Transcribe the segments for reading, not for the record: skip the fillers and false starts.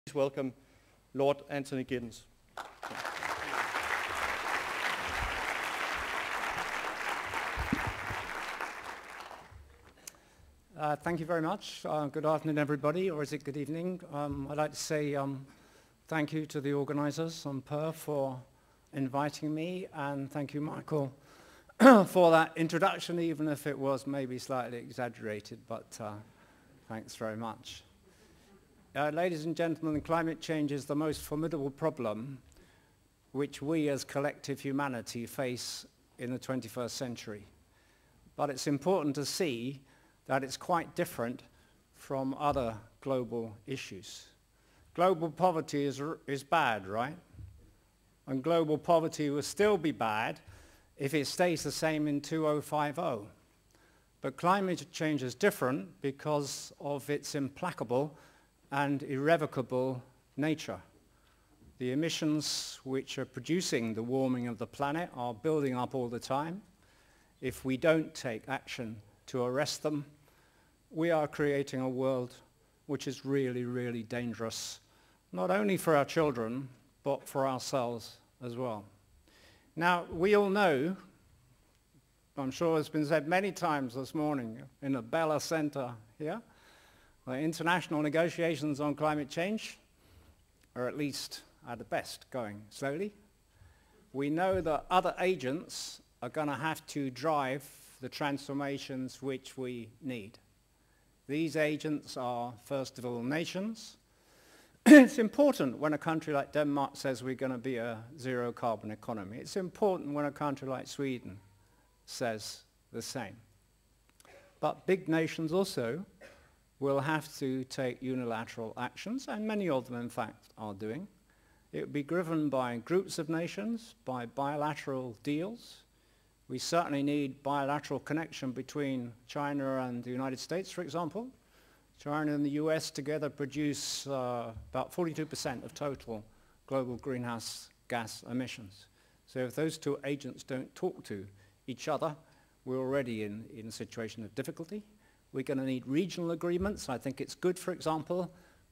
Please welcome Lord Anthony Giddens. Thank you very much. Good afternoon, everybody, or is it good evening? I'd like to say thank you to the organizers on PER for inviting me, and thank you, Michael, for that introduction, even if it was maybe slightly exaggerated, but thanks very much. Ladies and gentlemen, climate change is the most formidable problem which we as collective humanity face in the 21st century. But it's important to see that it's quite different from other global issues. Global poverty is bad, right? And global poverty will still be bad if it stays the same in 2050. But climate change is different because of its implacable and irrevocable nature. The emissions which are producing the warming of the planet are building up all the time. If we don't take action to arrest them, we are creating a world which is really, really dangerous, not only for our children, but for ourselves as well. Now, we all know, I'm sure it's been said many times this morning in the Bella Center here, the international negotiations on climate change are at least at the best going slowly. We know that other agents are going to have to drive the transformations which we need. These agents are, first of all, nations. It's important when a country like Denmark says we're going to be a zero carbon economy. It's important when a country like Sweden says the same. But big nations also will have to take unilateral actions, and many of them, in fact, are doing. It will be driven by groups of nations, by bilateral deals. We certainly need bilateral connection between China and the United States, for example. China and the US together produce about 42% of total global greenhouse gas emissions. So if those two agents don't talk to each other, we're already in a situation of difficulty. We're going to need regional agreements. I think it's good, for example,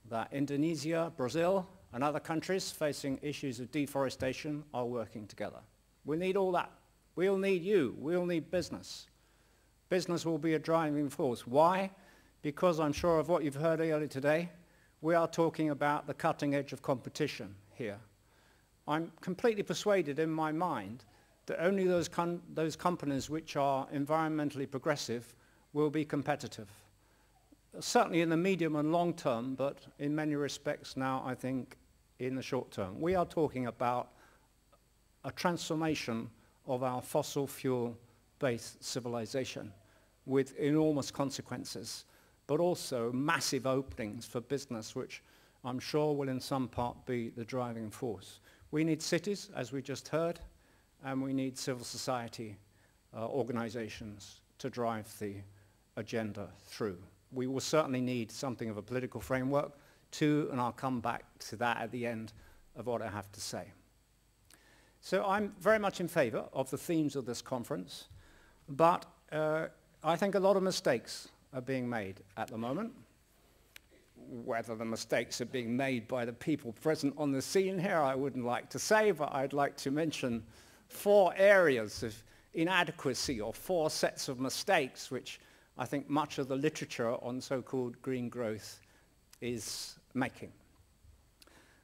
that Indonesia, Brazil, and other countries facing issues of deforestation are working together. We need all that. We'll need you. We'll need business. Business will be a driving force. Why? Because I'm sure of what you've heard earlier today, we are talking about the cutting edge of competition here. I'm completely persuaded in my mind that only those companies which are environmentally progressive will be competitive. Certainly in the medium and long term, but in many respects now, I think, in the short term. We are talking about a transformation of our fossil fuel-based civilization with enormous consequences, but also massive openings for business, which I'm sure will in some part be the driving force. We need cities, as we just heard, and we need civil society organizations to drive the agenda through. We will certainly need something of a political framework too, and I'll come back to that at the end of what I have to say. So I'm very much in favor of the themes of this conference, but I think a lot of mistakes are being made at the moment. Whether the mistakes are being made by the people present on the scene here, I wouldn't like to say, but I'd like to mention 4 areas of inadequacy or 4 sets of mistakes which I think much of the literature on so-called green growth is making.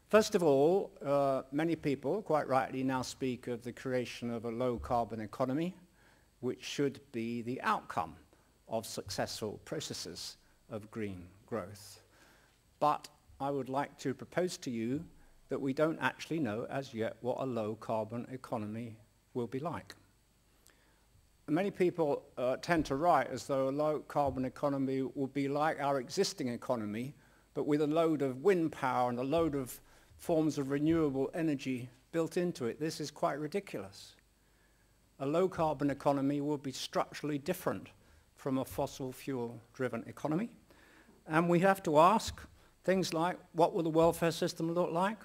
First of all, many people, quite rightly, now speak of the creation of a low-carbon economy, which should be the outcome of successful processes of green growth. But I would like to propose to you that we don't actually know as yet what a low-carbon economy will be like. Many people tend to write as though a low-carbon economy will be like our existing economy, but with a load of wind power and a load of forms of renewable energy built into it. This is quite ridiculous. A low-carbon economy will be structurally different from a fossil fuel-driven economy. And we have to ask things like, what will the welfare system look like?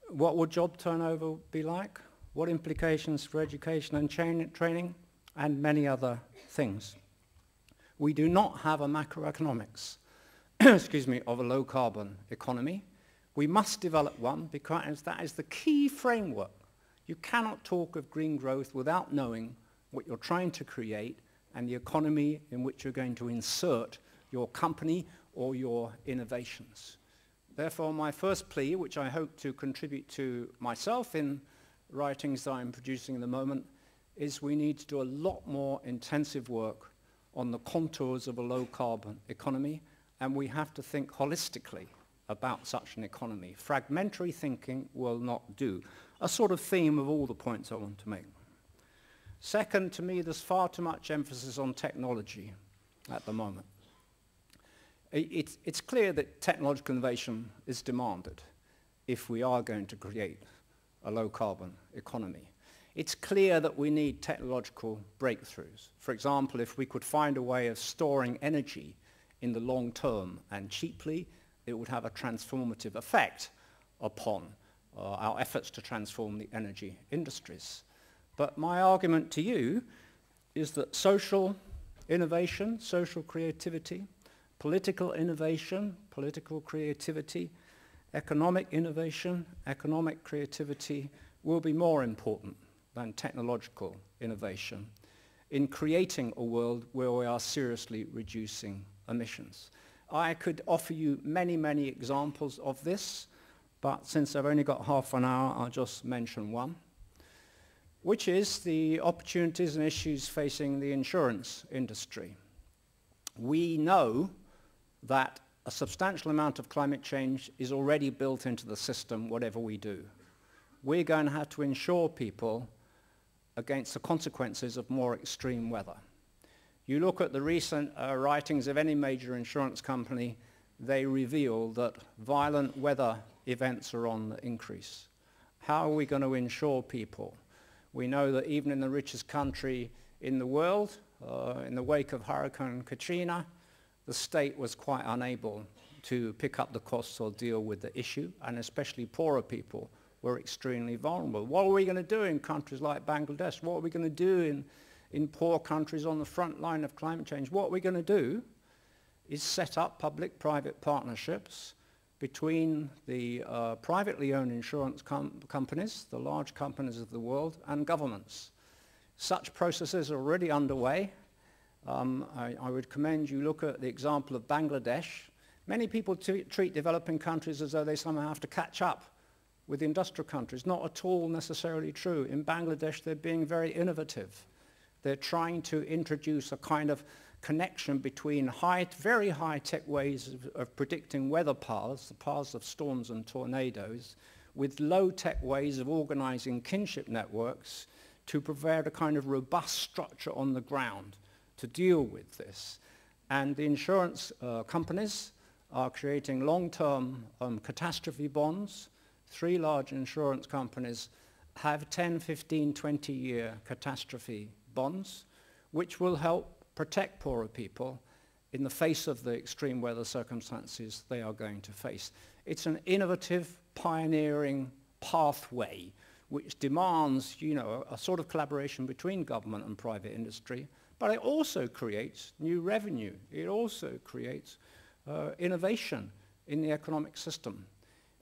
What will job turnover be like? What implications for education and training, and many other things. We do not have a macroeconomics excuse me, of a low-carbon economy. We must develop one because that is the key framework. You cannot talk of green growth without knowing what you're trying to create and the economy in which you're going to insert your company or your innovations. Therefore, my first plea, which I hope to contribute to myself in writings that I'm producing in the moment, is we need to do a lot more intensive work on the contours of a low-carbon economy, and we have to think holistically about such an economy. Fragmentary thinking will not do. A sort of theme of all the points I want to make. Second, to me, there's far too much emphasis on technology at the moment. It's clear that technological innovation is demanded if we are going to create a low-carbon economy. It's clear that we need technological breakthroughs. For example, if we could find a way of storing energy in the long term and cheaply, it would have a transformative effect upon our efforts to transform the energy industries. But my argument to you is that social innovation, social creativity, political innovation, political creativity, economic innovation, economic creativity will be more important than technological innovation in creating a world where we are seriously reducing emissions. I could offer you many, many examples of this, but since I've only got half an hour, I'll just mention one, which is the opportunities and issues facing the insurance industry. We know that a substantial amount of climate change is already built into the system, whatever we do. We're going to have to insure people against the consequences of more extreme weather. You look at the recent writings of any major insurance company, they reveal that violent weather events are on the increase. How are we going to insure people? We know that even in the richest country in the world, in the wake of Hurricane Katrina, the state was quite unable to pick up the costs or deal with the issue, and especially poorer people were extremely vulnerable. What are we going to do in countries like Bangladesh? What are we going to do in poor countries on the front line of climate change? What we're going to do is set up public-private partnerships between the privately owned insurance companies, the large companies of the world, and governments. Such processes are already underway. I would commend you look at the example of Bangladesh. Many people treat developing countries as though they somehow have to catch up with industrial countries. Not at all necessarily true. In Bangladesh, they're being very innovative. They're trying to introduce a kind of connection between very high-tech ways of predicting weather paths, the paths of storms and tornadoes, with low-tech ways of organizing kinship networks to provide a kind of robust structure on the ground to deal with this. And the insurance companies are creating long-term catastrophe bonds. 3 large insurance companies have 10, 15, 20-year catastrophe bonds, which will help protect poorer people in the face of the extreme weather circumstances they are going to face. It's an innovative, pioneering pathway which demands, a sort of collaboration between government and private industry, but it also creates new revenue. It also creates innovation in the economic system.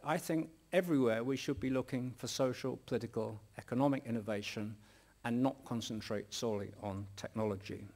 I think everywhere we should be looking for social, political, economic innovation and not concentrate solely on technology.